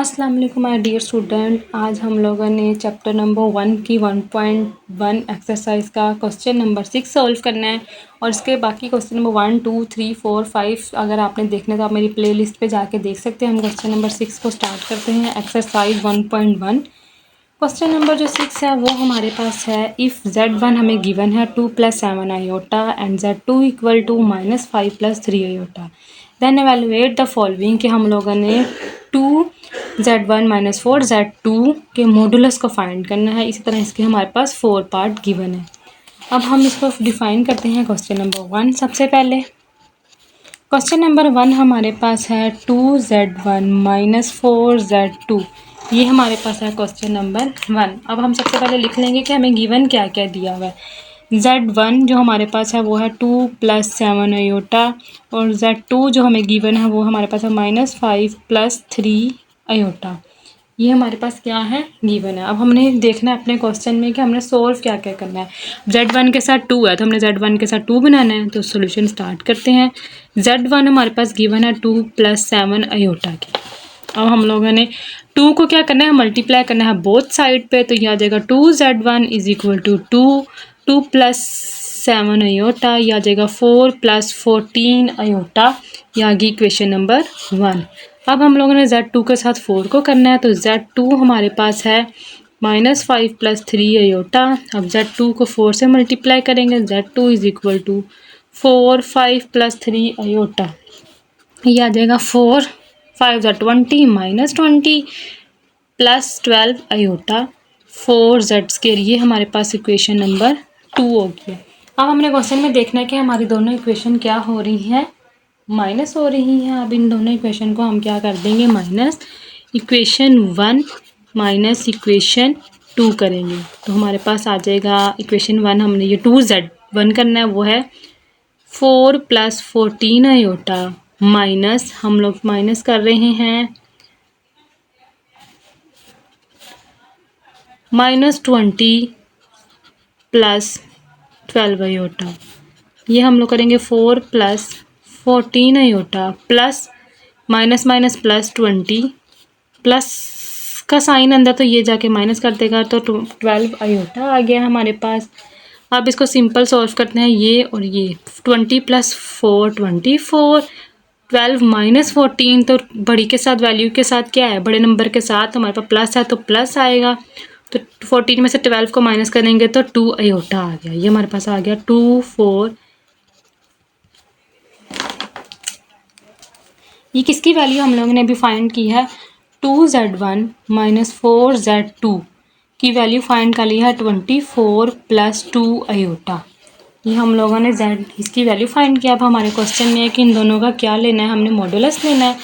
अस्सलाम वालेकुम my dear student. आज हम लोगों ने चैप्टर नंबर 1 की 1.1 एक्सरसाइज का क्वेश्चन नंबर 6 सॉल्व करना है और इसके बाकी क्वेश्चन नंबर 1, 2, 3, 4, 5 अगर आपने देखना तो आप मेरी प्लेलिस्ट पे जाके देख सकते हैं। हम क्वेश्चन नंबर 6 को स्टार्ट करते हैं। एक्सरसाइज 1.1 क्वेश्चन नंबर जो 6 है वो हमारे पास है, इफ़ Z1 हमें गिवन है 2 + 7 iota and Z2 equal to -5 + 3 iota, then evaluate the following कि हम लोगों ने 2Z1 - 4 Z2 के मॉडुलस को फाइंड करना है। इसी तरह इसके हमारे पास 4 पार्ट गिवन है। अब हम इसको डिफ़ाइन करते हैं क्वेश्चन नंबर 1। सबसे पहले क्वेश्चन नंबर 1 हमारे पास है 2Z1 - 4 Z2, ये हमारे पास है क्वेश्चन नंबर 1। अब हम सबसे पहले लिख लेंगे कि हमें गिवन क्या क्या दिया हुआ है। Z1 जो हमारे पास है वो है 2 + 7 आयोटा और Z2 जो हमें गिवन है वो हमारे पास है -5 + 3 आयोटा। ये हमारे पास क्या है, गिवन है। अब हमने देखना है अपने क्वेश्चन में कि हमने सोल्व क्या क्या करना है। Z1 के साथ 2 है तो हमने Z1 के साथ 2 बनाना है, तो सॉल्यूशन स्टार्ट करते हैं। Z1 हमारे पास गिवन है 2 + 7 आयोटा की। अब हम लोगों ने 2 को क्या करना है, मल्टीप्लाई करना है बोथ साइड पे, तो ये आ जाएगा 2Z1 = 2 + 7 आयोटा, ये आ जाएगा 4 + 14 आयोटा। ये आ गई इक्वेशन नंबर 1। अब हम लोगों ने Z2 के साथ 4 को करना है, तो Z2 हमारे पास है -5 + 3 आयोटा। अब Z2 को 4 से मल्टीप्लाई करेंगे, Z2 = 4 5 + 3 आयोटा, ये आ जाएगा 4 5 × 20 -20 + 12 आयोटा 4Z²। ये हमारे पास इक्वेशन नंबर 2 हो गया। अब हमने क्वेश्चन में देखना है कि हमारी दोनों इक्वेशन क्या हो रही हैं, माइनस हो रही हैं। अब इन दोनों इक्वेशन को हम क्या कर देंगे, माइनस इक्वेशन 1 माइनस इक्वेशन 2 करेंगे, तो हमारे पास आ जाएगा इक्वेशन 1। हमने ये 2Z1 करना है, वो है 4 + 14 आयोटा माइनस, हम लोग माइनस कर रहे हैं -20 + 12 आयोटा। ये हम लोग करेंगे 4 + 14 iota plus minus minus +20, plus का साइन अंदर तो ये जाके माइनस कर देगा, तो 12 आयोटा आ गया हमारे पास। अब इसको सिंपल सॉल्व करते हैं, ये और ये 20 + 4 24, 12 - 14 तो बड़ी के साथ वैल्यू के साथ क्या है, बड़े नंबर के साथ हमारे पास प्लस है तो प्लस आएगा, तो 14 में से 12 को माइनस करेंगे तो 2 आयोटा आ गया। ये हमारे पास आ गया 2 4। ये किसकी वैल्यू हम लोगों ने अभी फाइंड की है, 2Z1 - 4 Z2 की वैल्यू फाइंड कर ली है 24 + 2 आयोटा। ये हम लोगों ने इसकी वैल्यू फाइंड किया। अब हमारे क्वेश्चन में है कि इन दोनों का क्या लेना है, हमने मॉडुलस लेना है।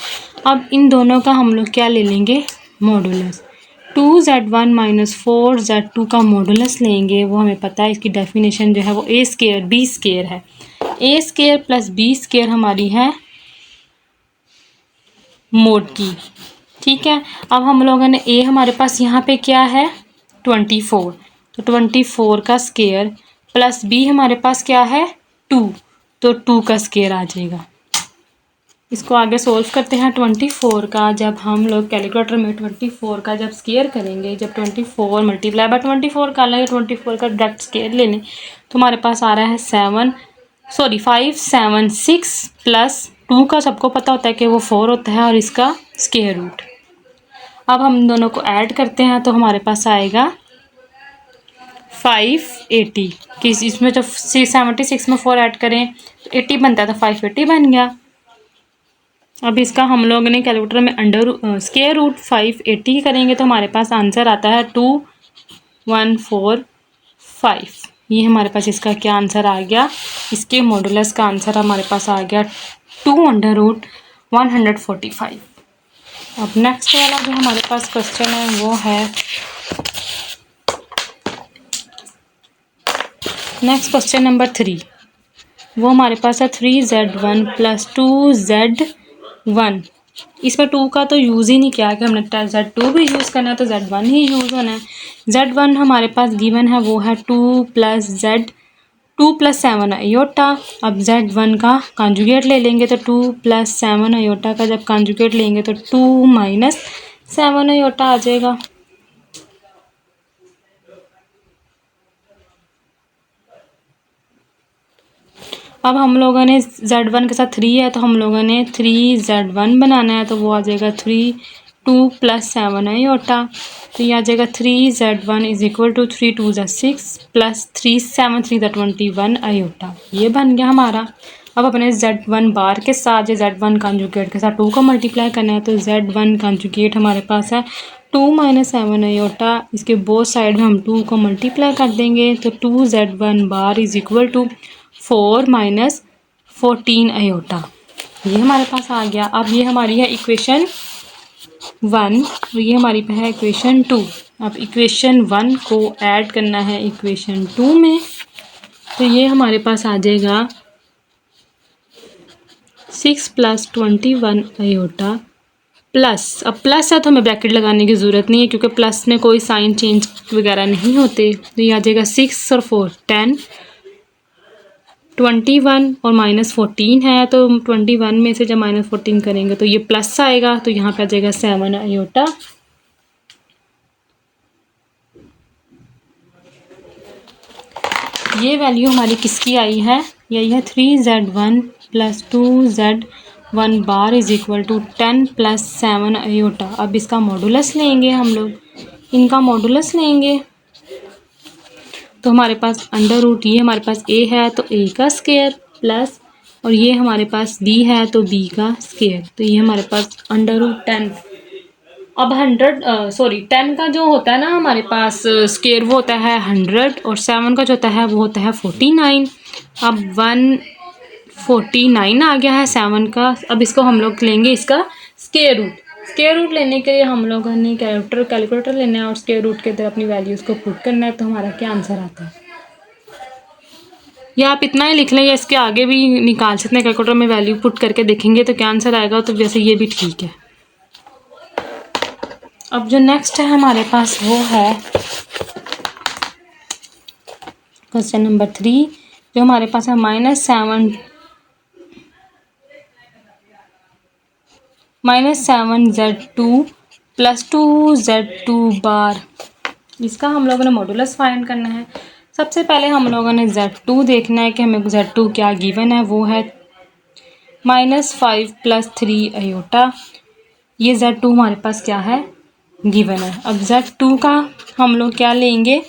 अब इन दोनों का हम लोग क्या ले लेंगे, मॉडुलस। 2Z1 - 4 Z2 का मॉडुलस लेंगे, वो हमें पता है, इसकी डेफिनेशन जो है वो A² B² है। A² + B² हमारी है मोड की, ठीक है। अब हम लोगों ने ए हमारे पास यहाँ पे क्या है 24, तो 24 का स्केयर प्लस बी हमारे पास क्या है 2, तो 2 का स्केयर आ जाएगा। इसको आगे सोल्व करते हैं। 24 का जब हम लोग कैलकुलेटर में 24 का जब स्केयर करेंगे, जब 24 × 24 कर लेंगे, 24 का डायरेक्ट स्केयर ले लें, तो हमारे पास आ रहा है 576 + 2 का सबको पता होता है कि वो 4 होता है और इसका स्केयर रूट। अब हम दोनों को ऐड करते हैं तो हमारे पास आएगा 580, कि इसमें जब 76 में 4 ऐड करें तो 80 बनता है, तो 580 बन गया। अब इसका हम लोग ने कैलकुलेटर में स्केयर रूट 580 करेंगे तो हमारे पास आंसर आता है 2145। ये हमारे पास इसका क्या आंसर आ गया, इसके मॉडुलस का आंसर हमारे पास आ गया 2√145। अब नेक्स्ट वाला जो हमारे पास क्वेश्चन है वो है, नेक्स्ट क्वेश्चन नंबर 3। वो हमारे पास है 3Z1 + 2Z1। इसमें 2 का तो यूज़ ही नहीं किया कि हमने Z2 भी यूज़ करना है तो Z1 ही यूज़ होना है। Z1 हमारे पास गिवन है वो है 2 + 7 आयोटा। अब Z1 का कॉन्जुगेट ले लेंगे, तो 2 + 7 आयोटा का जब कॉन्जुगेट लेंगे तो 2 - 7 आयोटा आ जाएगा। अब हम लोगों ने Z1 के साथ 3 है तो हम लोगों ने 3Z1 बनाना है, तो वो आ जाएगा 2 प्लस 7 आयोटा, तो ये आ जाएगा 3Z1 इज इक्वल टू 3 2 ज़ा 6 प्लस 3 7 3 ज़ा 21 आयोटा। ये बन गया हमारा। अब अपने Z1 बार के साथ या Z1 कंजुगेट के साथ 2 को मल्टीप्लाई करना है, तो Z1 कंजुगेट हमारे पास है 2 माइनस 7 आयोटा। इसके बोथ साइड में हम 2 को मल्टीप्लाई कर देंगे, तो 2Z1 bar is equal to 4 minus 14 iota. ये हमारे पास आ गया। अब ये हमारी है इक्वेशन 1 और ये हमारी पे है इक्वेशन 2। अब इक्वेशन 1 को ऐड करना है इक्वेशन 2 में, तो ये हमारे पास आ जाएगा 6 प्लस 21 आयोटा प्लस, अब प्लस है तो हमें ब्रैकेट लगाने की ज़रूरत नहीं है क्योंकि प्लस में कोई साइन चेंज वगैरह नहीं होते। तो ये आ जाएगा 6 और 4 10, 21 और माइनस 14 है, तो 21 में से जब माइनस 14 करेंगे तो ये प्लस आएगा, तो यहाँ पे आ जाएगा 7 आयोटा। ये वैल्यू हमारी किसकी आई है? यही है 3Z1 plus 2Z1 bar is equal to 10 plus 7 iota. अब इसका मॉडुलस लेंगे हम लोग, इनका मॉडुलस लेंगे तो हमारे पास अंडर रूट, ये हमारे पास a है तो a का स्क्वायर प्लस, और ये हमारे पास b है तो b का स्क्वायर, तो ये हमारे पास अंडर रूट 10। अब 10 का जो होता है ना हमारे पास स्क्वायर वो होता है 100, और 7 का जो होता है वो होता है 49। अब 149 आ गया है 7 का। अब इसको हम लोग लेंगे इसका स्क्वायर रूट। स्क्वायर रूट लेने के लिए हम लोगों ने कैलकुलेटर लेना है और स्क्वायर रूट के अंदर अपनी वैल्यूज़ को पुट करना है, तो हमारा क्या आंसर आता है। या आप इतना ही लिख लें या इसके आगे भी निकाल सकते हैं, कैलकुलेटर में वैल्यू पुट करके देखेंगे तो क्या आंसर आएगा, तो वैसे ये भी ठीक है। अब जो नेक्स्ट है हमारे पास वो है क्वेश्चन नंबर 3, जो हमारे पास है -7Z2 प्लस 2Z2 बार। इसका हम लोगों ने मॉडुलस फाइंड करना है। सबसे पहले हम लोगों ने Z2 देखना है कि हमें Z2 क्या गिवन है, वो है -5 प्लस 3 आयोटा। ये Z2 हमारे पास क्या है, गिवन है। अब Z2 का हम लोग क्या लेंगे,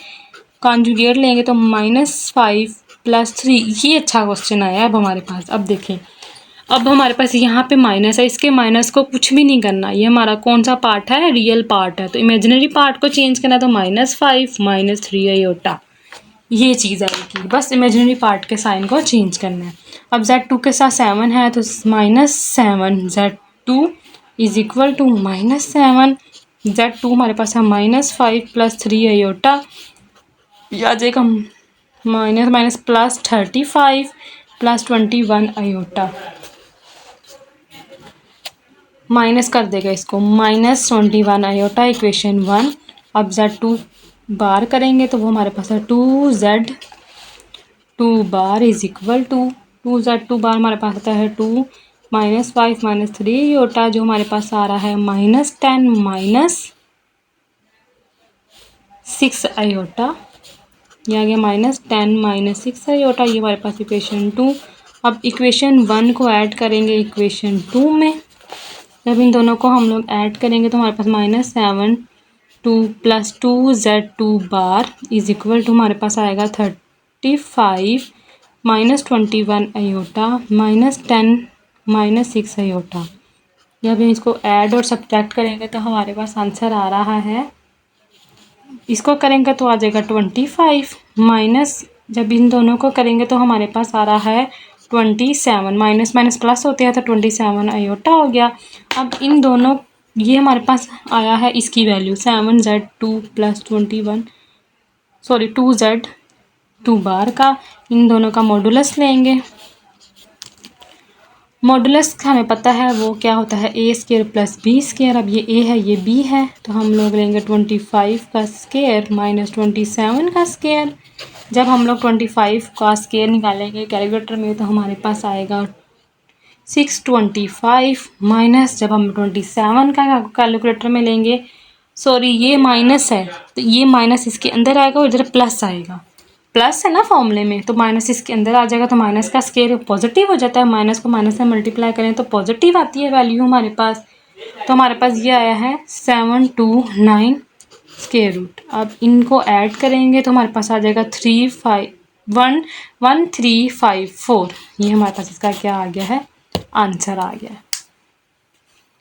कॉन्जुगेट लेंगे, तो -5 प्लस 3। ये अच्छा क्वेश्चन आया अब हमारे पास। अब देखें, अब हमारे पास यहाँ पे माइनस है, इसके माइनस को कुछ भी नहीं करना। ये हमारा कौन सा पार्ट है, रियल पार्ट है, तो इमेजिनरी पार्ट को चेंज करना है, तो -5 माइनस 3 आयोटा ये चीज़ आएगी। बस इमेजिनरी पार्ट के साइन को चेंज करना है। अब Z2 के साथ 7 है तो -7Z2 is equal to -7 Z2 हमारे पास है -5 प्लस 3 आयोटा। ये आ जाएगा minus minus plus 35 plus 21 iota. Minus कर देगा इसको, -21 आयोटा इक्वेशन 1। अब Z2 बार करेंगे तो वो हमारे पास है 2Z2 bar is equal to 2Z2 bar हमारे पास आता है 2 -5 माइनस 3 आयोटा, जो हमारे पास आ रहा है -10 माइनस 6 आयोटा। ये आ गया -10 माइनस 6 आयोटा। ये हमारे पास इक्वेशन 2। अब इक्वेशन 1 को ऐड करेंगे इक्वेशन 2 में। जब इन दोनों को हम लोग ऐड करेंगे तो हमारे पास -7 plus 2Z2 bar is equal to हमारे पास आएगा 35 माइनस 21 आयोटा -10 माइनस 6 आयोटा। जब इसको ऐड और सब्ट्रैक्ट करेंगे तो हमारे पास आंसर आ रहा है, इसको करेंगे तो आ जाएगा 25 माइनस, जब इन दोनों को करेंगे तो हमारे पास आ रहा है 27, माइनस माइनस प्लस होते हैं तो 27 आयोटा हो गया। अब इन दोनों, ये हमारे पास आया है इसकी वैल्यू 7Z2 प्लस 2Z2 बार का। इन दोनों का मॉडुलस लेंगे। मॉडुलस हमें पता है वो क्या होता है, ए स्क्वायर प्लस बी स्क्वायर। अब ये ए है ये बी है, तो हम लोग लेंगे 25 का स्क्वायर माइनस 27 का स्क्वायर। जब हम लोग 25 का स्क्वायर निकालेंगे कैलकुलेटर में तो हमारे पास आएगा 625 माइनस, जब हम 27 का कैलकुलेटर में लेंगे, सॉरी ये माइनस है तो ये माइनस इसके अंदर आएगा और इधर प्लस आएगा, प्लस है ना फॉर्मूले में, तो माइनस इसके अंदर आ जाएगा, तो माइनस का स्क्वायर पॉजिटिव हो जाता है, माइनस को माइनस से मल्टीप्लाई करें तो पॉजिटिव आती है वैल्यू हमारे पास। तो हमारे पास ये आया है 729 स्क्वायर रूट। अब इनको ऐड करेंगे तो हमारे पास आ जाएगा 1354। ये हमारे पास इसका क्या आ गया है, आंसर आ गया है।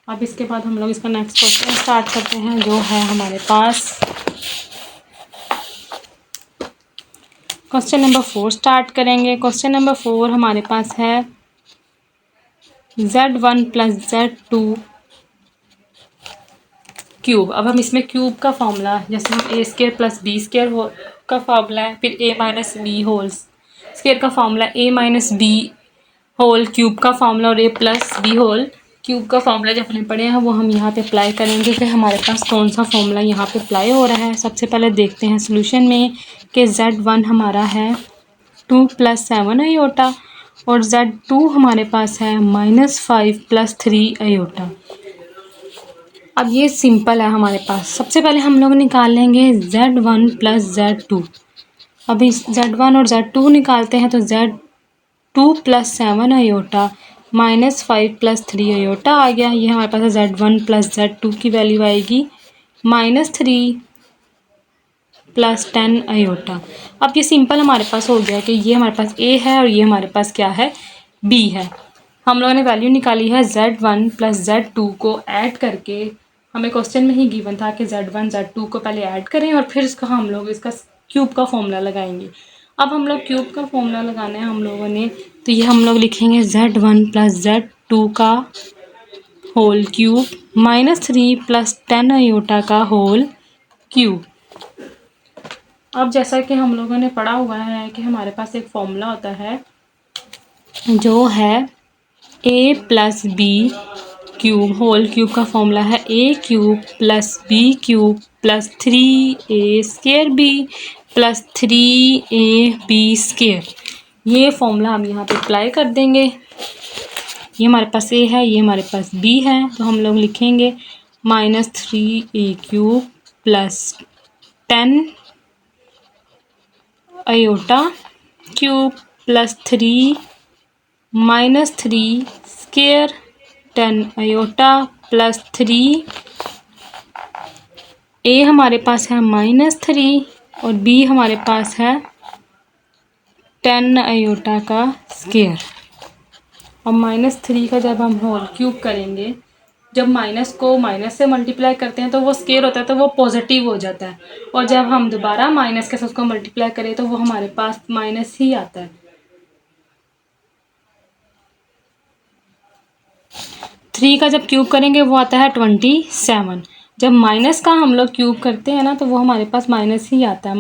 अब इसके बाद हम लोग इसका नेक्स्ट क्वेश्चन स्टार्ट करते हैं, जो है हमारे पास क्वेश्चन नंबर 4 स्टार्ट करेंगे। क्वेश्चन नंबर 4 हमारे पास है Z1 प्लस Z2 क्यूब। अब हम इसमें क्यूब का फॉर्मूला, जैसे हम ए स्केयर प्लस बी स्केयर का फॉर्मूला है, फिर ए माइनस बी होल स्केयर का फॉर्मूला, ए माइनस बी होल क्यूब का फॉर्मूला और ए प्लस बी होल क्यूब का फॉर्मूला जब हमने पढ़े हैं वो हम यहाँ पे अप्लाई करेंगे। फिर हमारे पास कौन सा फॉर्मूला यहाँ पे अप्लाई हो रहा है, सबसे पहले देखते हैं सोल्यूशन में कि Z1 हमारा है 2 प्लस 7 आयोटा और Z2 हमारे पास है -5 प्लस 3 आयोटा। अब ये सिंपल है हमारे पास। सबसे पहले हम लोग निकाल लेंगे Z1 प्लस Z2। अब इस Z1 और Z2 निकालते हैं तो Z2 plus 7 iota -5 plus 3 iota आ गया। ये हमारे पास Z1 प्लस Z2 की वैल्यू आएगी -3 प्लस 10 आयोटा। अब ये सिंपल हमारे पास हो गया कि ये हमारे पास A है और ये हमारे पास क्या है, B है। हम लोगों ने वैल्यू निकाली है Z1 प्लस Z2 को ऐड करके। हमें क्वेश्चन में ही गिवन था कि Z1 Z2 को पहले ऐड करें और फिर इसका हम लोग इसका क्यूब का फॉर्मूला लगाएंगे। अब हम लोग क्यूब का फॉर्मूला लगाना है हम लोगों ने, तो ये हम लोग लिखेंगे Z1 प्लस Z2 का होल क्यूब -3 प्लस 10 आयोटा का होल क्यूब। अब जैसा कि हम लोगों ने पढ़ा हुआ है कि हमारे पास एक फॉर्मूला होता है जो है a plus B cube, whole cube का फॉर्मूला है a cube plus b cube plus 3a square b plus 3ab square. ये फॉर्मूला हम यहाँ पे अप्लाई कर देंगे। ये हमारे पास a है, ये हमारे पास b है, तो हम लोग लिखेंगे -3a cube plus 10 iota cube plus 3 -3 square 10 iota plus 3। ए हमारे पास है -3 और बी हमारे पास है 10 आयोटा का स्क्वायर। और -3 का जब हम होल क्यूब करेंगे, जब माइनस को माइनस से मल्टीप्लाई करते हैं तो वो स्क्वायर होता है, तो वो पॉजिटिव हो जाता है, और जब हम दोबारा माइनस के साथ उसको मल्टीप्लाई करें तो वो हमारे पास माइनस ही आता है। 3 का जब क्यूब करेंगे वो आता है 27। जब माइनस का हम लोग क्यूब करते हैं ना तो वो हमारे पास माइनस ही आता है।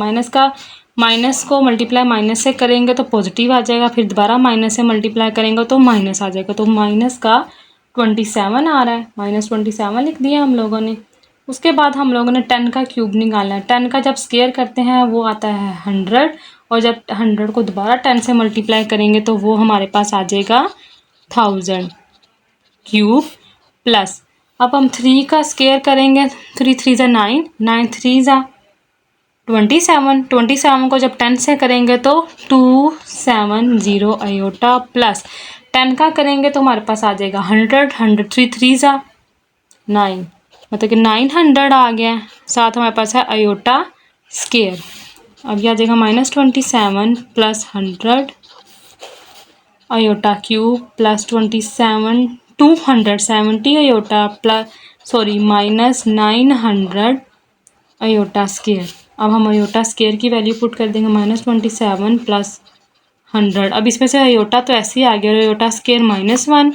माइनस को मल्टीप्लाई माइनस से करेंगे तो पॉजिटिव आ जाएगा, फिर दोबारा माइनस से मल्टीप्लाई करेंगे तो माइनस आ जाएगा, तो माइनस का 27 आ रहा है, -27 लिख दिया हम लोगों ने। उसके बाद हम लोगों ने 10 का क्यूब निकालना है। 10 का जब स्क्वायर करते हैं वो आता है 100, और जब 100 को दोबारा 10 से मल्टीप्लाई करेंगे तो वो हमारे पास आ जाएगा 1000 क्यूब प्लस। अब हम 3 का स्क्वायर करेंगे, 3 3 ज़ा 9, 9 3 ज़ा 27, 27 को जब 10 से करेंगे तो 270 आयोटा प्लस 10 का करेंगे तो हमारे पास आ जाएगा 100, 100 3 3 ज़ा 9, मतलब कि 900 आ गया। साथ हमारे पास है आयोटा स्क्वायर। अब यह आ जाएगा -27 plus 100 iota cube plus 27 270 iota plus -900 iota square. अब हम आयोटा स्क्वायर की वैल्यू पुट कर देंगे -27 प्लस 100। अब इसमें से आयोटा तो ऐसे ही आ गया, आयोटा स्क्वायर -1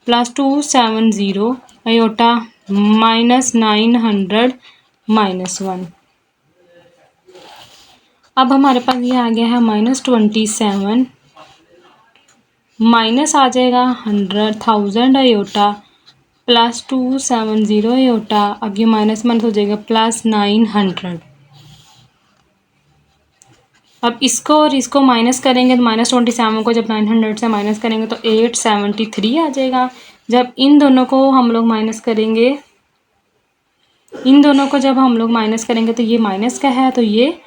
प्लस 270 आयोटा -900 -1। अब हमारे पास ये आ गया है -27 माइनस आ जाएगा 1000 आयोटा प्लस 270 आयोटा। अब ये माइनस हो जाएगा प्लस 900। अब इसको और इसको माइनस करेंगे तो -27 को जब 900 से माइनस करेंगे तो 873 आ जाएगा। जब इन दोनों को हम लोग माइनस करेंगे, इन दोनों को जब हम लोग माइनस करेंगे तो ये माइनस का है तो ये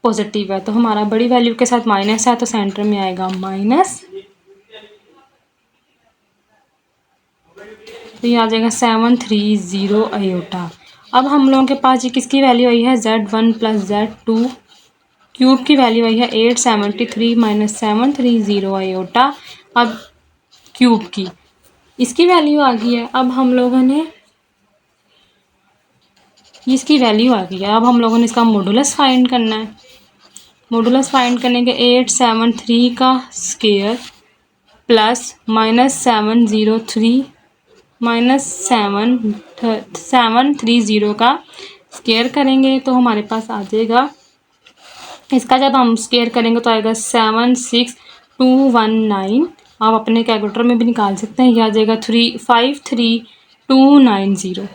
पॉजिटिव है, तो हमारा बड़ी वैल्यू के साथ माइनस है तो सेंटर में आएगा माइनस, तो ये आ जाएगा 730 आयोटा। अब हम लोगों के पास ये किसकी वैल्यू आई है, Z1 + Z2 क्यूब की वैल्यू आई है 873 - 730 आयोटा। अब क्यूब की इसकी वैल्यू आ गई है। अब हम लोगों ने इसकी वैल्यू आ गई है, अब हम लोगों ने इसका मॉडुलस फाइंड करना है। मॉडुलस फाइंड करने के 873 का स्क्वायर प्लस -703 -730 का स्क्वायर करेंगे तो हमारे पास आ जाएगा, इसका जब हम स्क्वायर करेंगे तो आएगा 76219। आप अपने कैलकुलेटर में भी निकाल सकते हैं, यह आ जाएगा 353290।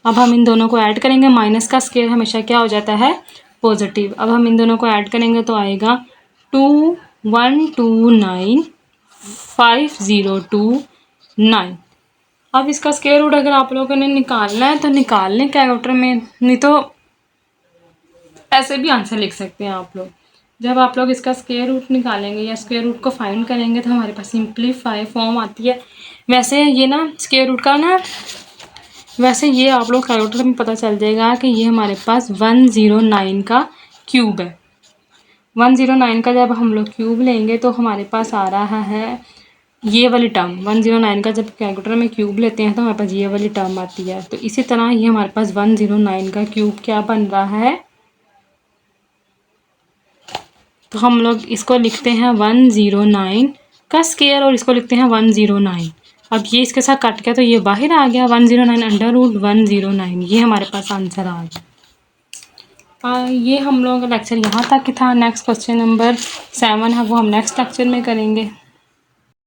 अब हम इन दोनों को ऐड करेंगे, माइनस का स्क्वायर हमेशा क्या हो जाता है, पॉजिटिव। अब हम इन दोनों को ऐड करेंगे तो आएगा 2129502 अब इसका स्क्वायर रूट अगर आप लोगों ने निकालना है तो निकाल लें कैलकुलेटर में, नहीं तो ऐसे भी आंसर लिख सकते हैं आप लोग। जब आप लोग इसका स्क्वायर रूट निकालेंगे या स्क्वायर रूट को फाइंड करेंगे तो हमारे पास सिंप्लीफाई फॉर्म आती है। वैसे ये ना स्क्वायर रूट का ना, वैसे ये आप लोग कैलकुलेटर में पता चल जाएगा कि ये हमारे पास 109 का क्यूब है। 109 का जब हम लोग क्यूब लेंगे तो हमारे पास आ रहा है ये वाली टर्म। 109 का जब कैलकुलेटर में क्यूब लेते हैं तो हमारे पास ये वाली टर्म आती है। तो इसी तरह ये हमारे पास 109 का क्यूब क्या बन रहा है, तो हम लोग इसको लिखते हैं 109 का स्क्वायर और इसको लिखते हैं 109। अब ये इसके साथ कट गया तो ये बाहर आ गया, 109 √109, ये हमारे पास आंसर आ गया। ये हम लोगों का लेक्चर यहाँ तक ही था। नेक्स्ट क्वेश्चन नंबर 7 है वो हम नेक्स्ट लेक्चर में करेंगे।